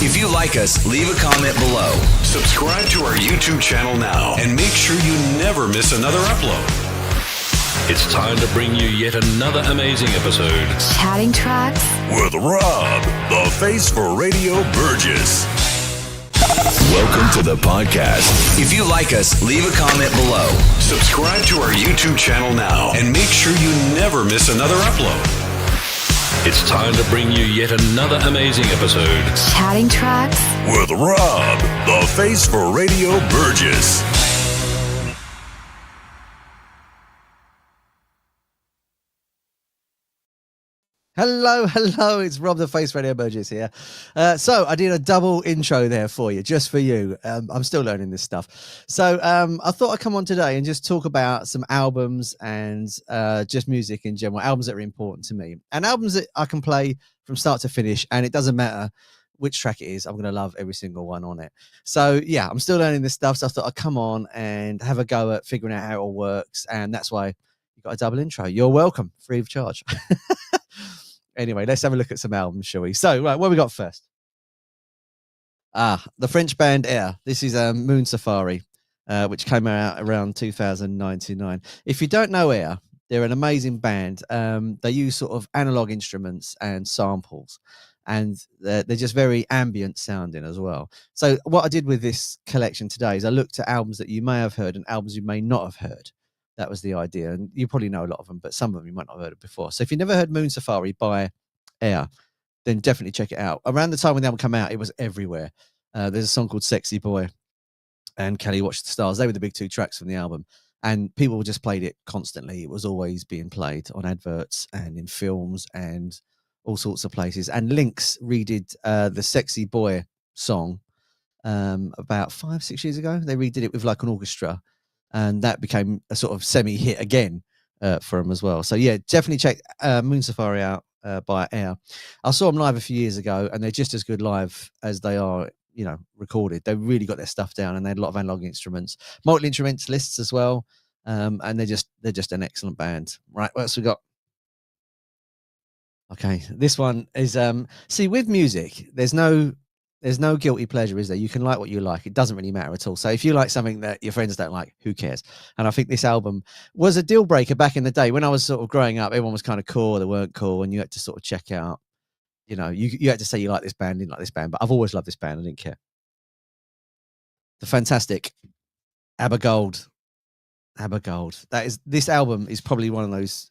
If you like us, leave a comment below. Subscribe to our YouTube channel now and make sure you never miss another upload. It's time to bring you yet another amazing episode. Chatting Tracks with Rob, the face for Radio Burgess. Welcome to the podcast. If you like us, leave a comment below. Subscribe to our YouTube channel now and make sure you never miss another upload. It's time to bring you yet another amazing episode. Chatting Tracks with Rob, the face for Radio Burgess. Hello, it's Rob the Face Radio Burgess here. So I did a double intro there for you, just for you. I'm still learning this stuff. So I thought I'd come on today and just talk about some albums and just music in general, albums that are important to me. And albums that I can play from start to finish, and it doesn't matter which track it is, I'm going to love every single one on it. So yeah, I'm still learning this stuff, so I thought I'd come on and have a go at figuring out how it all works, and that's why you got a double intro. You're welcome, free of charge. Anyway, let's have a look at some albums, shall we? So, right, what we got first? The French band Air. This is Moon Safari, which came out around 2099. If you don't know Air, they're an amazing band. They use sort of analog instruments and samples, and they're just very ambient sounding as well. So what I did with this collection today is I looked at albums that you may have heard and albums you may not have heard. That was the idea. And you probably know a lot of them, but some of them you might not have heard of before. So if you never heard Moon Safari by Air, then definitely check it out. Around the time when the album came out, it was everywhere. There's a song called Sexy Boy and Can You Watch the Stars. They were the big two tracks from the album. And people just played it constantly. It was always being played on adverts and in films and all sorts of places. And Lynx redid the Sexy Boy song about 5-6 years ago. They redid it with like an orchestra. And that became a sort of semi-hit again for them as well. So, yeah, definitely check Moon Safari out by Air. I saw them live a few years ago, and they're just as good live as they are, you know, recorded. They really got their stuff down, and they had a lot of analog instruments, multi-instrumentalists as well. And they're just an excellent band. Right, what else we got? Okay, this one is see, with music, there's no guilty pleasure, is there? You can like what you like. It doesn't really matter at all. So if you like something that your friends don't like, who cares? And I think this album was a deal breaker back in the day. When I was sort of growing up, everyone was kind of cool, they weren't cool, and you had to sort of check out, you know, you had to say you like this band, didn't like this band. But I've always loved this band. I didn't care. The fantastic Abba Gold. This album is probably one of those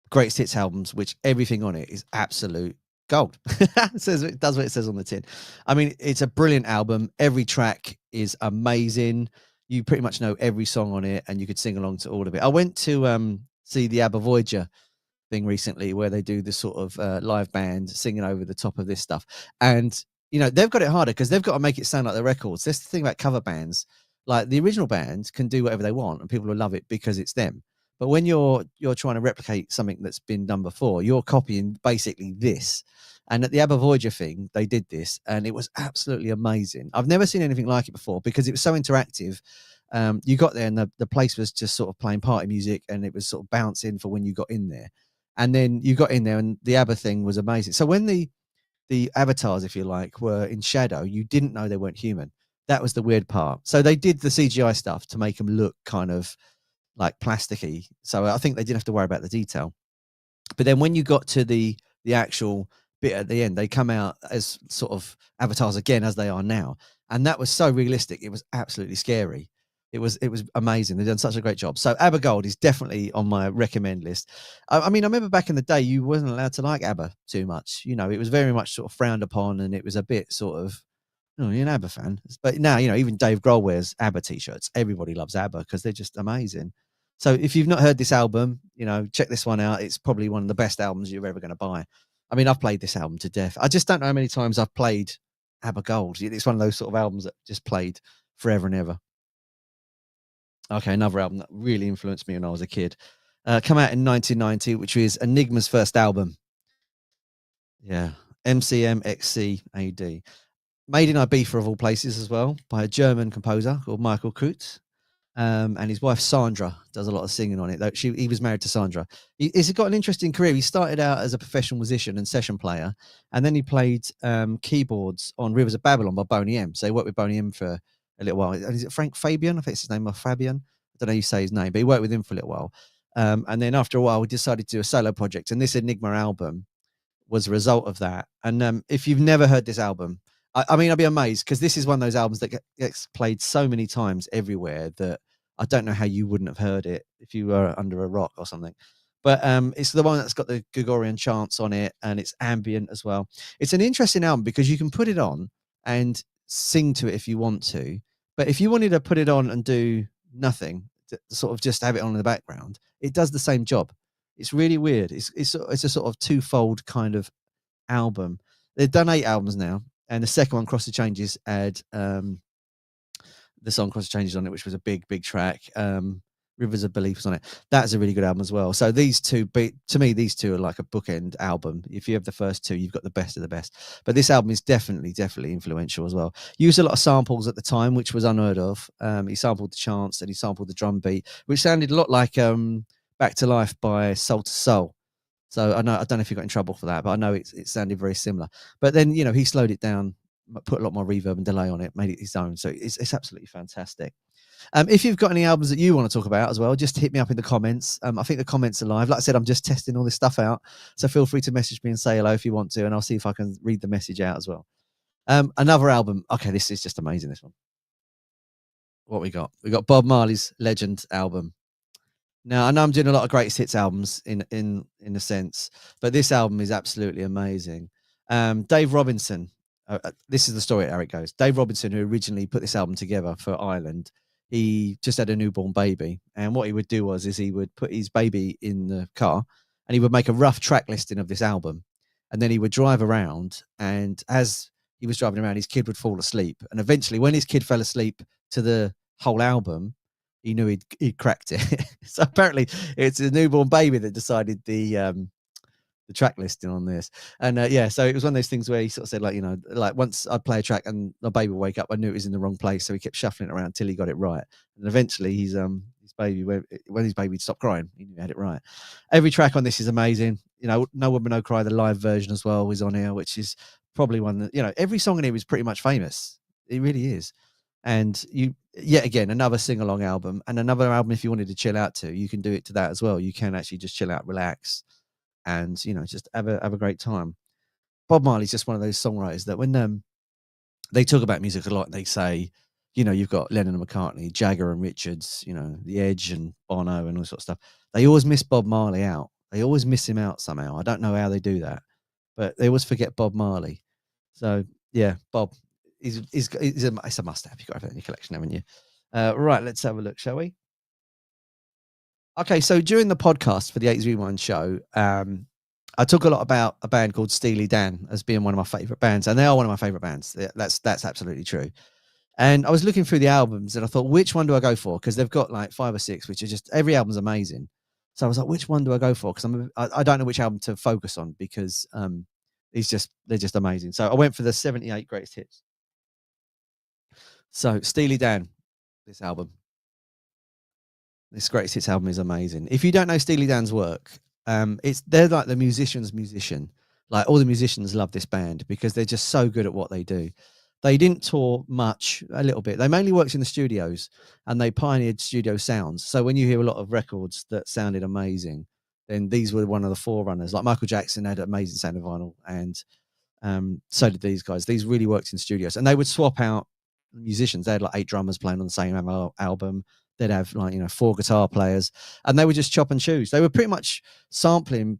greatest hits albums, which everything on it is absolute gold. It does what it says on the tin. I mean, it's a brilliant album. Every track is amazing. You pretty much know every song on it, and you could sing along to all of it. I went to see the Abba Voyager thing recently, where they do this sort of live band singing over the top of this stuff. And you know, they've got it harder because they've got to make it sound like the records. That's the thing about cover bands. Like the original band can do whatever they want, and people will love it because it's them. But when you're trying to replicate something that's been done before, you're copying basically this. And at the Abba Voyager thing, they did this, and it was absolutely amazing. I've never seen anything like it before because it was so interactive. You got there, and the place was just sort of playing party music, and it was sort of bouncing for when you got in there. And then you got in there, and the Abba thing was amazing. So when the avatars, if you like, were in shadow, you didn't know they weren't human. That was the weird part. So they did the CGI stuff to make them look kind of like plasticky. So I think they didn't have to worry about the detail. But then when you got to the actual bit at the end, they come out as sort of avatars again, as they are now. And that was so realistic. It was absolutely scary. It was amazing. They've done such a great job. So Abba Gold is definitely on my recommend list. I mean, I remember back in the day, you wasn't allowed to like Abba too much. You know, it was very much sort of frowned upon, and it was a bit sort of, oh, you're an Abba fan. But now, you know, even Dave Grohl wears Abba t-shirts. Everybody loves Abba because they're just amazing. So if you've not heard this album, you know, check this one out. It's probably one of the best albums you're ever going to buy. I mean, I've played this album to death. I just don't know how many times I've played Abba Gold. It's one of those sort of albums that just played forever and ever. Okay, another album that really influenced me when I was a kid. Come out in 1990, which was Enigma's first album. Yeah, MCMXCAD. Made in Ibiza of all places as well, by a German composer called Michael Cretu. And his wife Sandra does a lot of singing on it. Though he was married to Sandra. He's got an interesting career. He started out as a professional musician and session player, and then he played keyboards on Rivers of Babylon by Boney M. So he worked with Boney M for a little while. Is it Frank Fabian? I think it's his name, or Fabian. I don't know how you say his name, but he worked with him for a little while. And then after a while, he decided to do a solo project, and this Enigma album was a result of that. And if you've never heard this album, I mean, I'd be amazed, because this is one of those albums that gets played so many times everywhere that I don't know how you wouldn't have heard it if you were under a rock or something. But it's the one that's got the Gregorian chants on it, and it's ambient as well. It's an interesting album because you can put it on and sing to it if you want to. But if you wanted to put it on and do nothing, sort of just have it on in the background, it does the same job. It's really weird. It's a sort of twofold kind of album. They've done 8 albums now, and the second one, Cross the Changes, had the song Cross the Changes on it, which was a big track. Rivers of Belief was on it. That's a really good album as well. So these two, to me, these two are like a bookend album. If you have the first two, you've got the best of the best. But this album is definitely influential as well. Used a lot of samples at the time, which was unheard of. He sampled the chants and he sampled the drum beat, which sounded a lot like Back to Life by Soul to Soul. So I don't know if he got in trouble for that, but I know it sounded very similar. But then, he slowed it down, put a lot more reverb and delay on it, made it his own. So it's absolutely fantastic. If you've got any albums that you want to talk about as well, just hit me up in the comments. I think the comments are live. Like I said, I'm just testing all this stuff out. So feel free to message me and say hello if you want to, and I'll see if I can read the message out as well. Another album. Okay, this is just amazing, this one. What we got? We got Bob Marley's Legend album. Now, I know I'm doing a lot of greatest hits albums in a sense, but this album is absolutely amazing. Dave Robinson, this is the story how it goes. Dave Robinson, who originally put this album together for Ireland, he just had a newborn baby, and what he would do is he would put his baby in the car and he would make a rough track listing of this album, and then he would drive around, and as he was driving around, his kid would fall asleep, and eventually when his kid fell asleep to the whole album, he knew he'd cracked it. So apparently it's a newborn baby that decided the track listing on this. And so it was one of those things where he sort of said, like once I'd play a track and the baby would wake up, I knew it was in the wrong place, so he kept shuffling it around till he got it right. And eventually his baby, when his baby stopped crying, he knew he had it right. Every track on this is amazing. No Woman No Cry, the live version as well, is on here, which is probably one that, every song in here is pretty much famous. It really is. And yet again, another sing-along album, and another album if you wanted to chill out to, you can do it to that as well. You can actually just chill out, relax, and just have a great time. Bob Marley's just one of those songwriters that when they talk about music a lot, they say, you've got Lennon and McCartney, Jagger and Richards, The Edge and Bono and all sort of stuff. They always miss Bob Marley out. They always miss him out somehow. I don't know how they do that, but they always forget Bob Marley. So yeah, Bob. It's a must-have. You've got to have it in your collection, haven't you? Right, let's have a look, shall we? Okay, so during the podcast for the 801 show, I talk a lot about a band called Steely Dan as being one of my favourite bands, and they are one of my favourite bands. That's absolutely true. And I was looking through the albums, and I thought, which one do I go for? Because they've got like 5 or 6, which are just, every album's amazing. So I was like, which one do I go for? Because I don't know which album to focus on, because they're just amazing. So I went for the 78 greatest hits. So Steely Dan, this greatest hits album is amazing. If you don't know Steely Dan's work, they're like the musician's musician. Like all the musicians love this band because they're just so good at what they do. They didn't tour much, a little bit. They mainly worked in the studios, and they pioneered studio sounds. So when you hear a lot of records that sounded amazing, then these were one of the forerunners. Like Michael Jackson had an amazing sound of vinyl, and so did these guys. These really worked in studios, and they would swap out musicians. They had like 8 drummers playing on the same album. They'd have 4 guitar players, and they would just chop and choose. They were pretty much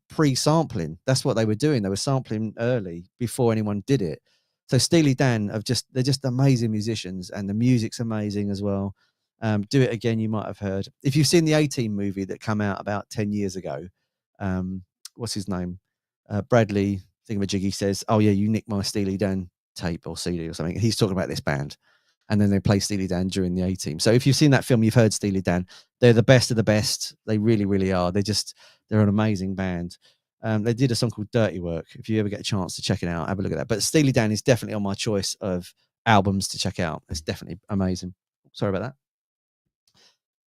pre-sampling. That's what they were doing. They were sampling early before anyone did it. So Steely Dan they're just amazing musicians, and the music's amazing as well. Do It Again, you might have heard. If you've seen the A-Team movie that came out about 10 years ago, what's his name? Bradley Thingamajiggy says, "Oh yeah, you nicked my Steely Dan tape or CD or something." He's talking about this band. And then they play Steely Dan during the A-Team. So if you've seen that film, you've heard Steely Dan. They're the best of the best. They really, really are. They're an amazing band. They did a song called Dirty Work. If you ever get a chance to check it out, have a look at that. But Steely Dan is definitely on my choice of albums to check out. It's definitely amazing. Sorry about that.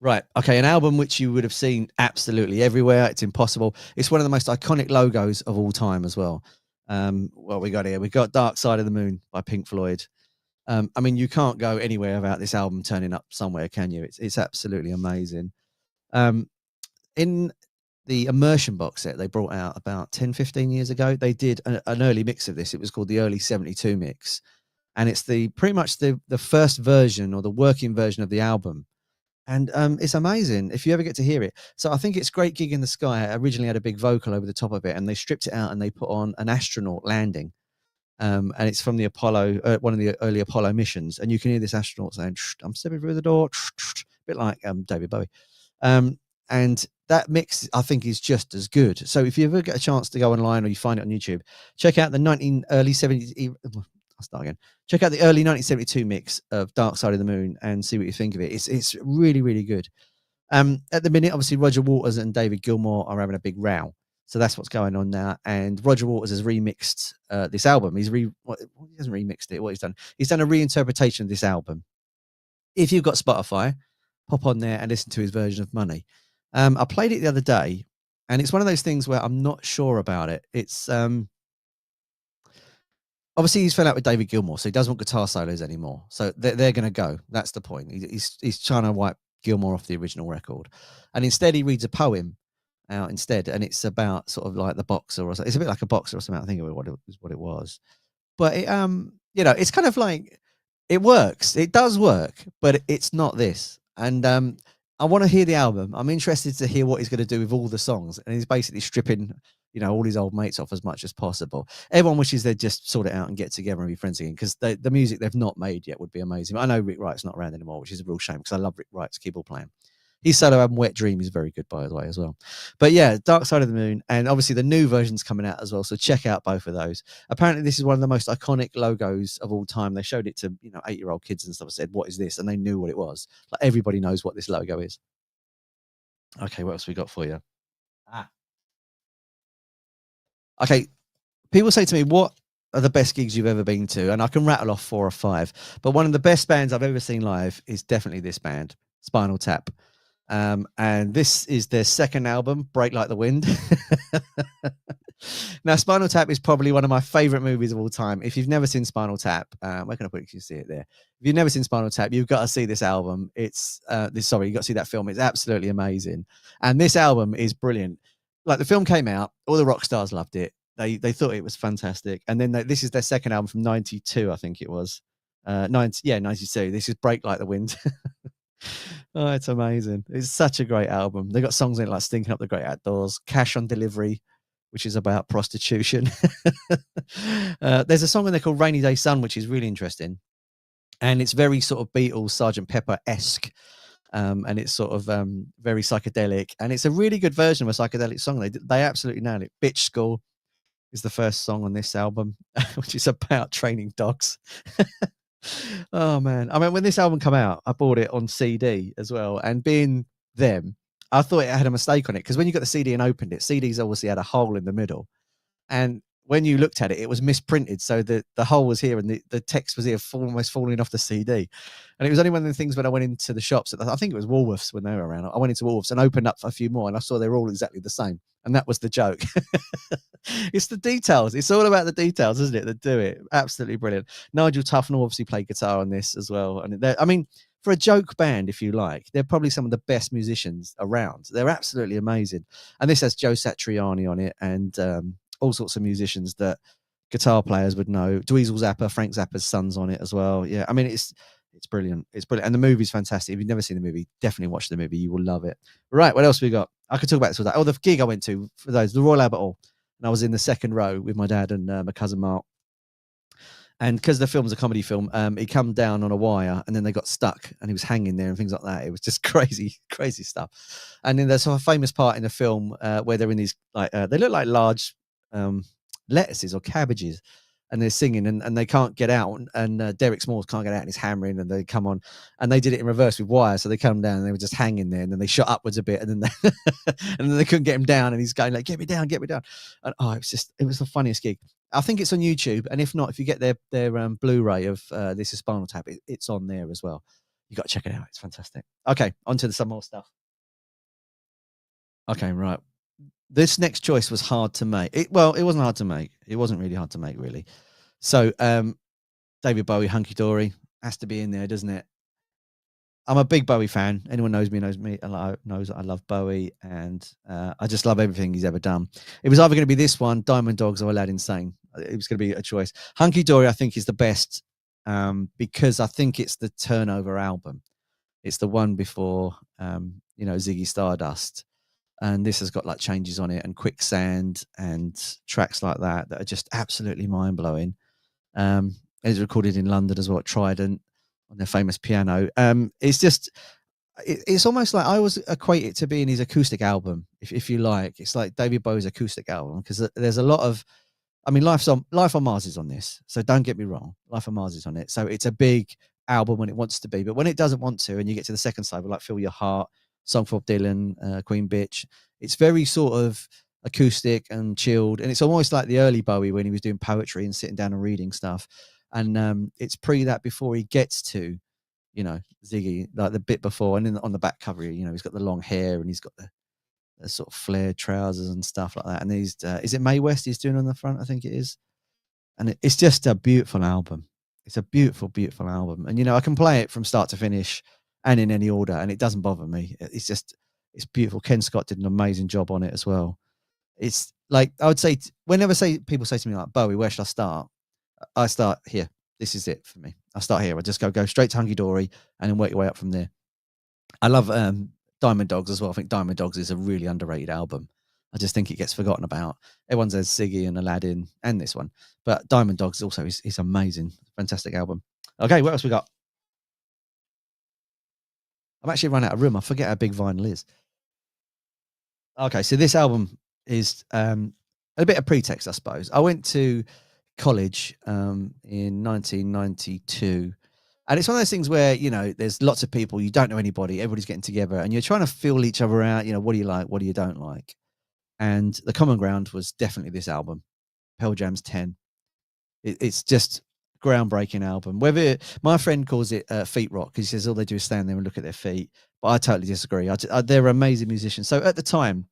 Right. Okay. An album which you would have seen absolutely everywhere. It's impossible. It's one of the most iconic logos of all time as well. What we got here? We got Dark Side of the Moon by Pink Floyd. I mean, you can't go anywhere without this album turning up somewhere, can you? It's absolutely amazing. In the Immersion box set they brought out about 10, 15 years ago, they did an early mix of this. It was called the Early 72 mix. And it's pretty much the first version or the working version of the album. And it's amazing if you ever get to hear it. So I think it's Great Gig in the Sky. It originally had a big vocal over the top of it, and they stripped it out and they put on an astronaut landing. And it's from the Apollo, one of the early Apollo missions. And you can hear this astronaut saying, "I'm stepping through the door," a bit like David Bowie. And that mix, I think, is just as good. So if you ever get a chance to go online or you find it on YouTube, check out the early 70s. I'll start again. Check out the early 1972 mix of Dark Side of the Moon and see what you think of it. It's really, really good. At the minute, obviously, Roger Waters and David Gilmour are having a big row. So that's what's going on now. And Roger Waters has remixed this album. He hasn't remixed it. What he's done a reinterpretation of this album. If you've got Spotify, pop on there and listen to his version of Money. I played it the other day, and it's one of those things where I'm not sure about it. It's obviously he's fell out with David Gilmour, so he doesn't want guitar solos anymore. So they're going to go. That's the point. He's trying to wipe Gilmour off the original record, and instead he reads a poem out instead, and it's about sort of like the boxer, or it's a bit like a boxer or something. I think what it was, but it it's kind of like it works. It does work, but it's not this. And I want to hear the album. I'm interested to hear what he's going to do with all the songs, and he's basically stripping all his old mates off as much as possible. Everyone wishes they'd just sort it out and get together and be friends again, because the music they've not made yet would be amazing. I know Rick Wright's not around anymore, which is a real shame, because I love Rick Wright's keyboard playing. His solo album Wet Dream is very good, by the way, as well. But yeah, Dark Side of the Moon, and obviously the new version's coming out as well, so check out both of those. Apparently this is one of the most iconic logos of all time. They showed it to 8-year-old kids and stuff, and said, "What is this?" And they knew what it was. Like, everybody knows what this logo is. Okay, what else we got for you? Okay, people say to me, what are the best gigs you've ever been to? And I can rattle off 4 or 5, but one of the best bands I've ever seen live is definitely this band, Spinal Tap. And this is their second album, Break Like the Wind. Now, Spinal Tap is probably one of my favorite movies of all time. If you've never seen Spinal Tap, where can I put it? You can see it there. If you've never seen Spinal Tap, you've got to see this album. You've got to see that film. It's absolutely amazing. And this album is brilliant. Like, the film came out, all the rock stars loved it. They thought it was fantastic. And then this is their second album from 92, I think it was. 92. This is Break Like the Wind. Oh, it's amazing. It's such a great album. They got songs in it like Stinking Up the Great Outdoors, Cash on Delivery, which is about prostitution. There's a song in there called Rainy Day Sun, which is really interesting. And it's very sort of Beatles, Sgt. Pepper-esque. And it's sort of very psychedelic. And it's a really good version of a psychedelic song. They absolutely nailed it. Bitch School is the first song on this album, which is about training dogs. Oh man, I mean, when this album came out, I bought it on CD as well, and being them, I thought it had a mistake on it, because when you got the CD and opened it, CDs obviously had a hole in the middle, and when you looked at it, it was misprinted, so the hole was here and the text was here, almost falling off the CD. And it was only one of the things when I went into the shops, I think it was Woolworths when they were around, I went into Woolworths and opened up a few more, and I saw they were all exactly the same, and that was the joke. It's the details. It's all about the details, isn't it, that do it. Absolutely brilliant. Nigel Tufnell obviously played guitar on this as well, and I mean, for a joke band, if you like, they're probably some of the best musicians around. They're absolutely amazing. And this has Joe Satriani on it, and all sorts of musicians that guitar players would know. Dweezil Zappa, Frank Zappa's son's on it as well. Yeah, I mean, it's brilliant. It's brilliant. And the movie's fantastic. If you've never seen the movie, definitely watch the movie. You will love it. Right, what else we got? I could talk about this all day. Oh, the gig I went to, for those, the Royal Albert Hall. And I was in the second row with my dad and my cousin Mark. And because the film's a comedy film, he come down on a wire, and then they got stuck, and he was hanging there and things like that. It was just crazy, crazy stuff. And then there's a famous part in the film where they're in these, like, they look like large lettuces or cabbages, and they're singing, and they can't get out, and Derek Smalls can't get out, and he's hammering, and they come on, and they did it in reverse with wire, so they come down and they were just hanging there, and then they shot upwards a bit, and then and then they couldn't get him down, and he's going like, get me down, and it was the funniest gig. I think it's on YouTube, and if not, if you get their Blu-ray of This Is Spinal Tap, it's on there as well. You got to check it out. It's fantastic. Okay, on to some more stuff. Okay, right. This next choice was hard to make. It wasn't hard to make. It wasn't really hard to make, really. So, David Bowie, Hunky Dory, has to be in there, doesn't it? I'm a big Bowie fan. Anyone knows me knows that I love Bowie, and I just love everything he's ever done. It was either going to be this one, Diamond Dogs, or Aladdin Sane. It was going to be a choice. Hunky Dory, I think, is the best because I think it's the turnover album. It's the one before, Ziggy Stardust. And this has got like changes on it and Quicksand and tracks like that are just absolutely mind blowing. It's recorded in London as well, at Trident on their famous piano. It's just, it's almost like I always equate it to being his acoustic album, if you like. It's like David Bowie's acoustic album because there's a lot of, I mean, Life on Mars is on this, so don't get me wrong. Life on Mars is on it, so it's a big album when it wants to be, but when it doesn't want to, and you get to the second side, like Feel Your Heart, Song for Bob Dylan, Queen Bitch, it's very sort of acoustic and chilled, and it's almost like the early Bowie when he was doing poetry and sitting down and reading stuff. And it's pre that before he gets to, Ziggy, like the bit before, and then on the back cover, he's got the long hair and he's got the sort of flared trousers and stuff like that. And he's is it Mae West he's doing on the front? I think it is. And it's just a beautiful album. It's a beautiful, beautiful album. And I can play it from start to finish and in any order, and it doesn't bother me. It's beautiful. Ken Scott did an amazing job on it as well. It's like, I would say, whenever people say to me like, Bowie, where should I start? I start here. This is it for me. I start here. I just go straight to Hunky Dory and then work your way up from there. I love Diamond Dogs as well. I think Diamond Dogs is a really underrated album. I just think it gets forgotten about. Everyone says Ziggy and Aladdin and this one, but Diamond Dogs also is amazing. Fantastic album. Okay, what else we got? I'm actually run out of room. I forget how big vinyl is. Okay, so this album is a bit of pretext, I suppose. I went to college in 1992, and it's one of those things where there's lots of people, you don't know anybody, everybody's getting together, and you're trying to feel each other out. What do you like? What do you don't like? And the common ground was definitely this album, Pearl Jam's 10. It's just groundbreaking album. Whether my friend calls it feet rock because he says all they do is stand there and look at their feet, but I totally disagree. They're amazing musicians. So at the time,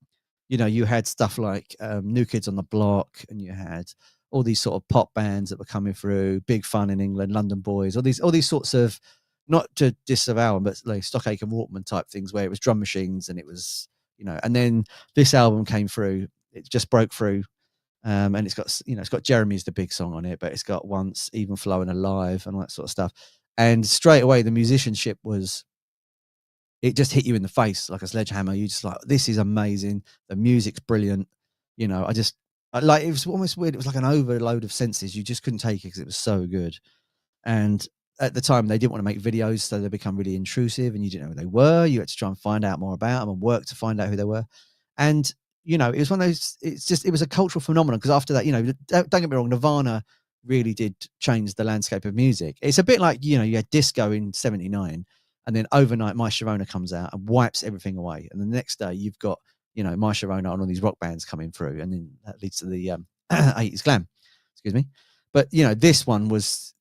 you had stuff like New Kids on the Block, and you had all these sort of pop bands that were coming through, Big Fun in England, London Boys, all these sorts of, not to disavow them, but like Stock Aitken Waterman type things where it was drum machines and it was, and then this album came through, it just broke through. And it's got Jeremy's the big song on it, but it's got Once, Even Flow and Alive and all that sort of stuff. And straight away, the musicianship it just hit you in the face like a sledgehammer. You just like, this is amazing. The music's brilliant. It was almost weird. It was like an overload of senses. You just couldn't take it because it was so good. And at the time, they didn't want to make videos, so they become really intrusive, and you didn't know who they were. You had to try and find out more about them and work to find out who they were. And it was one of those, it was a cultural phenomenon because after that, don't get me wrong, Nirvana really did change the landscape of music. It's a bit like, you had disco in 79 and then overnight My Sharona comes out and wipes everything away. And the next day you've got, My Sharona and all these rock bands coming through, and then that leads to the 80s glam, excuse me. But, this one was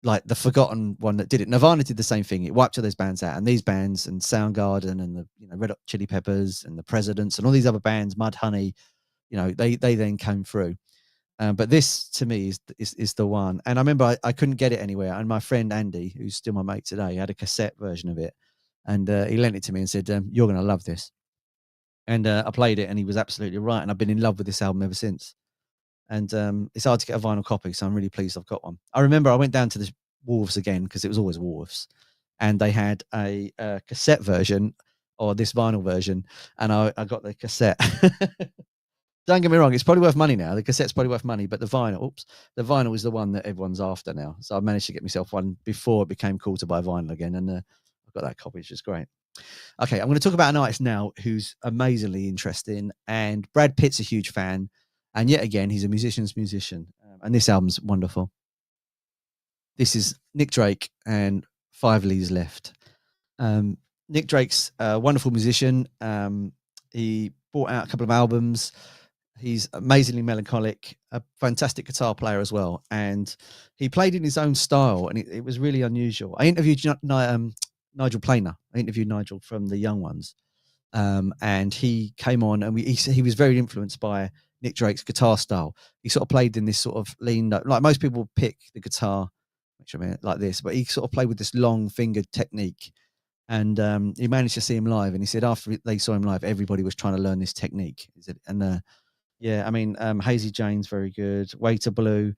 like the forgotten one that did it. Nirvana did the same thing. It wiped all those bands out, and these bands and Soundgarden and the Red Hot Chili Peppers and the Presidents and all these other bands, Mudhoney, they then came through. But this to me is the one. And I remember I couldn't get it anywhere, and my friend Andy, who's still my mate today, had a cassette version of it, and he lent it to me and said, "You're going to love this." And I played it, and he was absolutely right. And I've been in love with this album ever since. And it's hard to get a vinyl copy, so I'm really pleased I've got one. I remember I went down to the Wolves again because it was always Wolves, and they had a cassette version or this vinyl version, and I got the cassette. Don't get me wrong, it's probably worth money now. The cassette's probably worth money, but the vinyl is the one that everyone's after now. So I managed to get myself one before it became cool to buy vinyl again, and I've got that copy, which is great. Okay, I'm going to talk about an artist now who's amazingly interesting, and Brad Pitt's a huge fan. And yet again, he's a musician's musician. And this album's wonderful. This is Nick Drake and 5 Leaves Left. Nick Drake's a wonderful musician. He brought out a couple of albums. He's amazingly melancholic, a fantastic guitar player as well. And he played in his own style, and it was really unusual. I interviewed Nigel Planer. I interviewed Nigel from the Young Ones, and he came on, and he was very influenced by Nick Drake's guitar style. He sort of played in this sort of lean note, like most people pick the guitar, which I mean like this, but he sort of played with this long fingered technique. And he managed to see him live, and he said after they saw him live, everybody was trying to learn this technique. He said, and yeah, I mean, Hazy Jane's very good. Waiter Blue,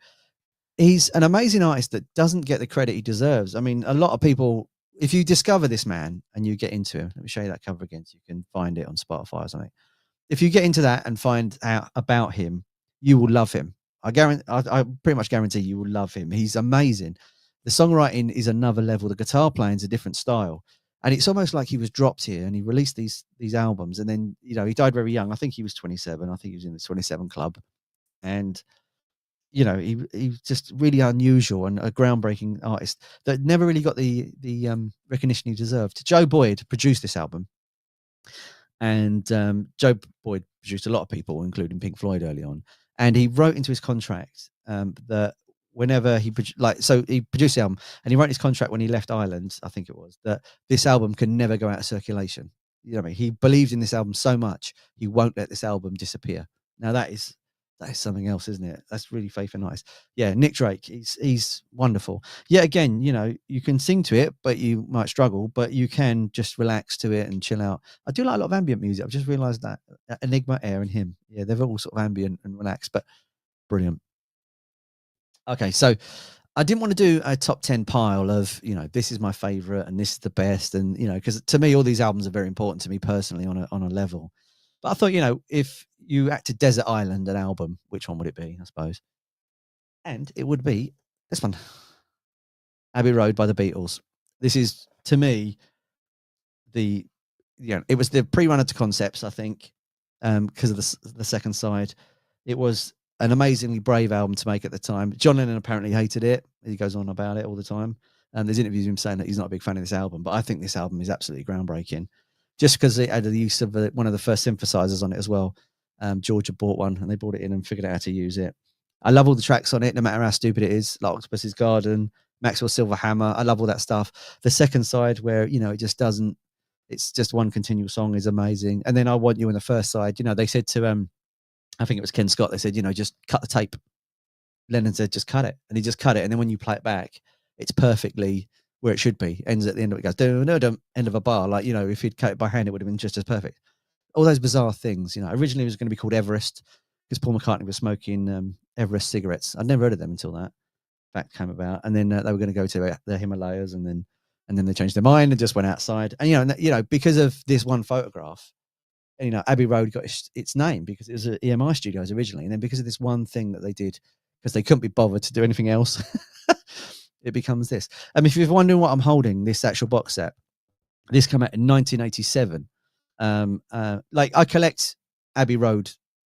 he's an amazing artist that doesn't get the credit he deserves. I mean, a lot of people, if you discover this man and you get into him, let me show you that cover again so you can find it on Spotify or something. If you get into that and find out about him, you will love him. I pretty much guarantee you will love him. He's amazing. The songwriting is another level. The guitar playing is a different style. And it's almost like he was dropped here, and he released these albums, and then, you know, he died very young. I think he was 27. I think he was in the 27 Club. And, you know, he's just really unusual and a groundbreaking artist that never really got the recognition he deserved. Joe Boyd produced this album. And Joe Boyd produced a lot of people, including Pink Floyd early on. And he wrote into his contract that whenever he he produced the album, and he wrote his contract when he left Ireland, I think it was, that this album can never go out of circulation. You know what I mean? He believed in this album so much, he won't let this album disappear. Now that is something else, isn't it? That's really faith and nice. Yeah, Nick Drake, he's wonderful. Yeah, again, you know, you can sing to it, but you might struggle, but you can just relax to it and chill out. I do like a lot of ambient music. I've just realised that Enigma, Air, and him. Yeah, they're all sort of ambient and relaxed, but brilliant. Okay, so I didn't want to do a top 10 pile of, you know, this is my favorite and this is the best. And, you know, because to me, all these albums are very important to me personally on a level. But I thought, you know, if you had to Desert Island an album, which one would it be, I suppose? And it would be this one, Abbey Road by the Beatles. This is, to me, it was the pre-runner to Concepts, I think, because of the second side. It was an amazingly brave album to make at the time. John Lennon apparently hated it. He goes on about it all the time. And there's interviews of him saying that he's not a big fan of this album, but I think this album is absolutely groundbreaking, just because it had the use of one of the first synthesizers on it as well. Georgia bought one, and they brought it in and figured out how to use it. I love all the tracks on it, no matter how stupid it is, like Octopus's Garden, Maxwell Silver Hammer. I love all that stuff. The second side, where, you know, it just doesn't, it's just one continual song, is amazing. And then I Want You on the first side, you know, they said to I think it was Ken Scott, they said, you know, just cut the tape. Lennon said, just cut it. And he just cut it. And then when you play it back, it's perfectly where it should be. Ends at the end of it, goes, no, end of a bar. Like, you know, if he'd cut it by hand, it would have been just as perfect. All those bizarre things, you know. Originally it was going to be called Everest, because Paul McCartney was smoking Everest cigarettes. I'd never heard of them until that fact came about. And then they were going to go to the Himalayas, and then they changed their mind and just went outside. And, you know, because of this one photograph, you know, Abbey Road got its name because it was at EMI Studios originally. And then because of this one thing that they did, because they couldn't be bothered to do anything else, it becomes this. If you're wondering what I'm holding, this actual box set, this came out in 1987. Like, I collect Abbey Road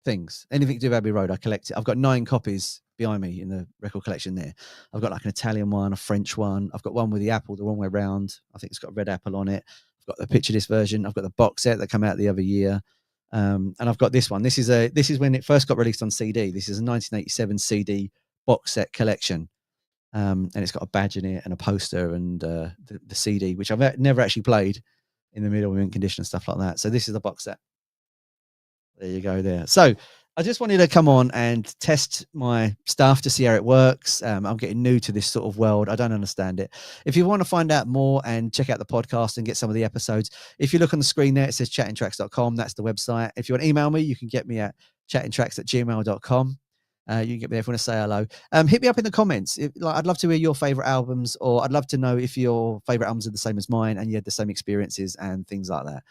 things. Anything to do with Abbey Road, I collect it. I've got 9 copies behind me in the record collection there. I've got like an Italian one, a French one. I've got one with the apple the wrong way round. I think it's got a red apple on it. I've got the picture disc version. I've got the box set that came out the other year. And I've got this one. This is when it first got released on CD. This is a 1987 CD box set collection. And it's got a badge in it and a poster and the CD, which I've never actually played in the middle of mint condition and stuff like that. So this is the box set. There you go there. So I just wanted to come on and test my stuff to see how it works. I'm getting new to this sort of world. I don't understand it. If you want to find out more and check out the podcast and get some of the episodes, if you look on the screen there, it says chattingtracks.com. That's the website. If you want to email me, you can get me at chattingtracks@gmail.com. You can get me there if you want to say hello. Hit me up in the comments. I'd love to hear your favorite albums, or I'd love to know if your favorite albums are the same as mine and you had the same experiences and things like that.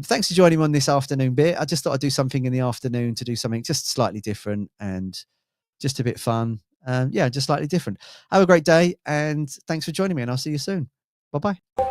Thanks for joining me on this afternoon bit. I just thought I'd do something in the afternoon to do something just slightly different and just a bit fun. Just slightly different. Have a great day, and thanks for joining me, and I'll see you soon. Bye-bye.